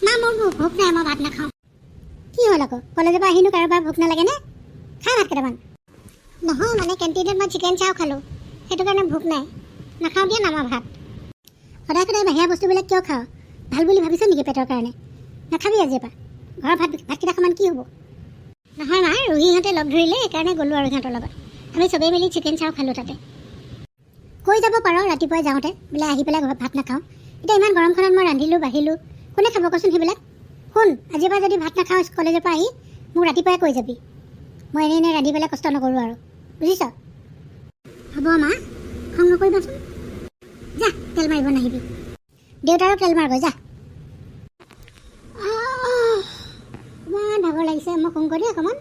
মা মোৰ ভোক নাই, মই ভাত নাখাওঁ। কি হ'ল আকৌ, কলেজৰ পৰা আহিনো কাৰোবাৰ ভোক নালাগেনে? খা ভাত কেইটামান। নহয় মানে কেণ্টিনত মই চিকেন চাও খালোঁ, সেইটো কাৰণে ভোক নাই, নাখাওঁ দিয়া না মই ভাত। সদায় সদায় বাহিৰা বস্তুবিলাক কিয় খাওঁ? ভাল বুলি ভাবিছ নেকি পেটৰ কাৰণে? নাখাবি আজিৰ পৰা। ঘৰৰ ভাতকেইটা সমান কি হ'ব? নহয় মা, ৰুহিহঁতে লগ ধৰিলে সেইকাৰণে গ'লোঁ আৰু সিহঁতৰ লগত। আমি চবেই মিলি চিকেন চাও খালোঁ তাতে। কৈ যাব পাৰ ৰাতিপুৱাই যাওঁতে বোলে আহি পেলাই ঘৰত ভাত নাখাওঁ। এতিয়া ইমান গৰমখনত মই ৰান্ধিলোঁ বাঢ়িলোঁ, কোনে খাব কচোন সেইবিলাক? শুন, আজিৰ পৰা যদি ভাত নাখাওঁ কলেজৰ পৰা আহি মোক ৰাতিপুৱাই কৈ যাবি। মই এনেই ৰান্ধি পেলাই কষ্ট নকৰোঁ আৰু, বুজিছ? হ'ব মা, খং নকৰিবাচোন। যা, তেল মাৰিব নাহিবি। দেউতাৰো তেল মাৰগৈ যা। ইমান ভাগৰ লাগিছে, মই খং কৰি অকণমান।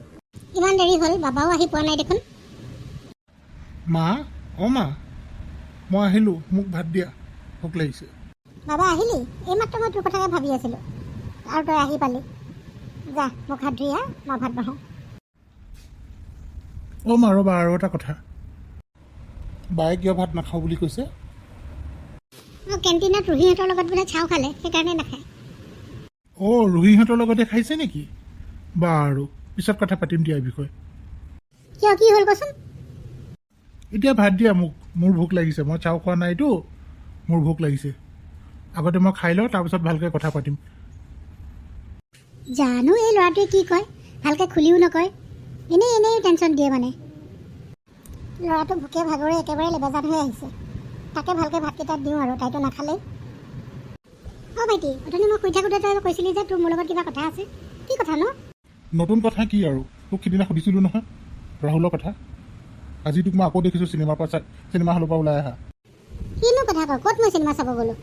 ইমান দেৰি হ'ল, বাবাও আহি পোৱা নাই দেখোন। মা, অ' মা, মই আহিলোঁ, মোক ভাত দিয়া, ভোক লাগিছে। বাবা আহিলি? এইমাত্ৰ মই তোৰ কথাকে ভাবি আছিলোঁ আৰু তই আহি পালি। যা, মোক হাত ধুই আহ, মই ভাত বহাওঁ। অ' মা ৰ'বা, আৰু এটা কথা, বায়ে কিয় ভাত নাখাওঁ বুলি কৈছে? অঁ, কেণ্টিনত ৰুহিহঁতৰ লগত বোলে চাও খালে, সেইকাৰণে নাখায়। অ' ৰুহিহঁতৰ লগতে খাইছে নেকি? বাৰু, পিছত কথা পাতিম দিয়া এই বিষয়ে। কিয়, কি হ'ল কচোন? এতিয়া ভাত দিয়া মোক, মোৰ ভোক লাগিছে, মই চাও খোৱা নাইতো, মোৰ ভোক লাগিছে। আগতে মই খাই লওঁ, তাৰপিছত ভালকৈ কথা পাতিম। জানো এই ল'ৰাটোৱে কি কয়, ভালকৈ খুলিও নকয়, এনেই টেনশ্যন দিয়ে মানে। ল'ৰাটো ভোকে ভাগৰে একেবাৰে লেবেজান হৈ আহিছে, তাকে ভালকৈ ভাতকেইটা দিওঁ আৰু, তাইতো নাখালেই। অঁ ভাইটি, অথনি মই শুই থাকোঁতে তই কৈছিলি যে তোৰ মোৰ লগত কিবা কথা আছে, কি কথা নো? নতুন কথা কি আৰু, তোক সিদিনা সুধিছিলোঁ নহয় ৰাহুলৰ কথা। আজি তোক মই আকৌ দেখিছোঁ চিনেমা হলৰ পৰা ওলাই অহা। কিনো কথা কওঁ, ক'ত মই চিনেমা চাব গ'লোঁ?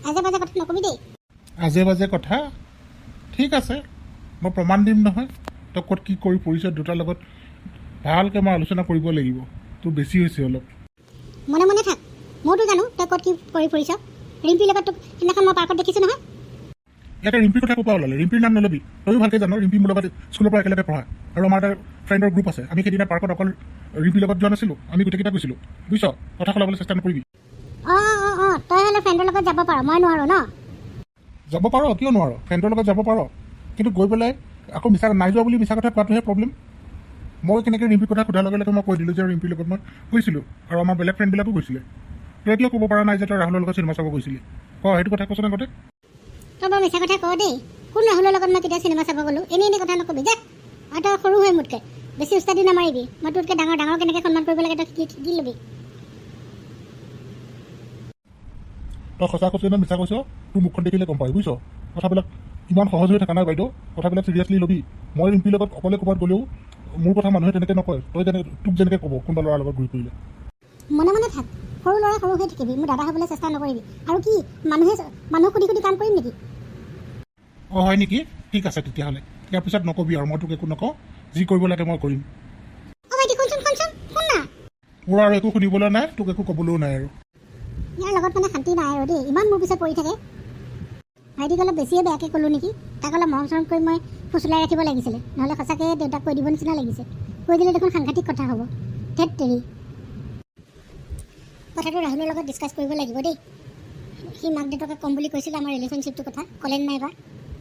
আজে বাজে কথা নকবি দেই। আজে বাজে কথা? ঠিক আছে, মই প্ৰমাণ দিম নহয়, তই ক'ত কি কৰি ফুৰিছ। দুটাৰ লগত ভালকৈ মই আলোচনা কৰিব লাগিব, তোৰ বেছি হৈছে অলপ। মনে মনে থাক, মইতো জানো তই ক'ত কি কৰি ফুৰিছ। ৰিম্পিৰ লগত তোক সেইদিনাখন মই পাৰ্কত দেখিছোঁ নহয়। ইয়াতে ৰিম্পিৰ কথা ক'ৰ পৰা ওলালে? ৰিম্পিৰ নাম নল'বি, তয়ো ভালকৈ জানো ৰিম্পি মোৰ লগত স্কুলৰ পৰা একেলগে পঢ়া, আৰু আমাৰ এটা ফ্ৰেণ্ডৰ গ্ৰুপ আছে। আমি সেইদিনা পাৰ্কত অকল ৰিম্পিৰ লগত যোৱা নাছিলোঁ, আমি গোটেইকেইটা গৈছিলোঁ, বুজিছ? কথা সলাবলৈ চেষ্টা নকৰিবি। অঁ, তই হ'লে ফ্ৰেণ্ডৰ লগত যাব পাৰ, মই নোৱাৰোঁ ন? যাব পাৰ, কিয় নোৱাৰ? ফ্ৰেণ্ডৰ লগত যাব পাৰ, কিন্তু গৈ পেলাই আকৌ নাই যোৱা বুলি মিছা কথা কোৱাটোহে প্ৰব্লেম। মই কেনেকৈ ৰিম্পিৰ কথা সোধাৰ লগে লগে মই কৈ দিলোঁ যে ৰিম্পিৰ লগত মই গৈছিলোঁ, আৰু আমাৰ বেলেগ ফ্ৰেণ্ডবিলাকো গৈছিলে। তই কিয় ক'ব পৰা নাই যে তই ৰাহুলৰ লগত চিনেমা চাব গৈছিলি? সেইটো কথা কৈছ আগতে। তই বৰ মিছা কথা কওঁ দেই। কোন ৰাহুলৰ লগত মই কেতিয়া চিনেমা চাব গ'লোঁ? এনেই কথা নকবি যা। আৰু তই সৰু হৈ মোতকৈ, বেছি উস্তাদি নামাৰিবি। মই তোতকৈ ডাঙৰ কেনেকৈ সন্মান কৰিব লাগে তই শিকি ল'বি। তই সঁচা কৈছ নে মিছা কৈছ তোৰ মুখখন দেখিলে গম পাই, বুজিছ? কথাবিলাক ইমান সহজ হৈ থকা নাই বাইদেউ, কথাবিলাক চিৰিয়াছলি ল'বি। মই ৰিম্পিৰ লগত অকলে ক'ৰবাত গ'লেও মোৰ কথা মানুহে তেনেকৈ নকয়, তোক যেনেকৈ ক'ব কোনোবা ল'ৰাৰ লগত ঘূৰি ফুৰিলে। মনে মনে থাক, সৰু ল'ৰা সৰু হৈ থাকিবি, মোৰ দাদা হ'বলৈ চেষ্টা নকৰিবি। আৰু কি মানুহ সুধি কাম কৰিম নেকি? অঁ হয় নেকি? ঠিক আছে তেতিয়াহ'লে, ইয়াৰ পিছত নকবি আৰু, মই তোক একো নকওঁ, যি কৰিব লাগে মই কৰিম। অঁ ভাইটি শুন না। মোৰ আৰু একো শুনিবলৈ নাই, তোক একো ক'বলৈও নাই আৰু। ইয়াৰ লগত মানে শান্তি নাই আৰু দেই, ইমান মোৰ পিছত পৰি থাকে। ভাইটিক অলপ বেছিয়ে বেয়াকৈ ক'লোঁ নেকি? তাক অলপ মৰম চৰম কৰি মই ফুচলাই ৰাখিব লাগিছিলে, নহ'লে সঁচাকৈ দেউতাক কৈ দিব নিচিনা লাগিছে। কৈ দিলে দেখোন সাংঘাতিক কথা হ'ব। ধেৎ তেৰি, কথাটো ৰাহুলৰ লগত ডিছকাছ কৰিব লাগিব দেই। সি মাক দেউতাকে ক'ম বুলি কৈছিলে আমাৰ ৰিলেশ্যনশ্বিপটোৰ কথা, ক'লে নাইবা?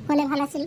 ক'লে ভাল আছিল।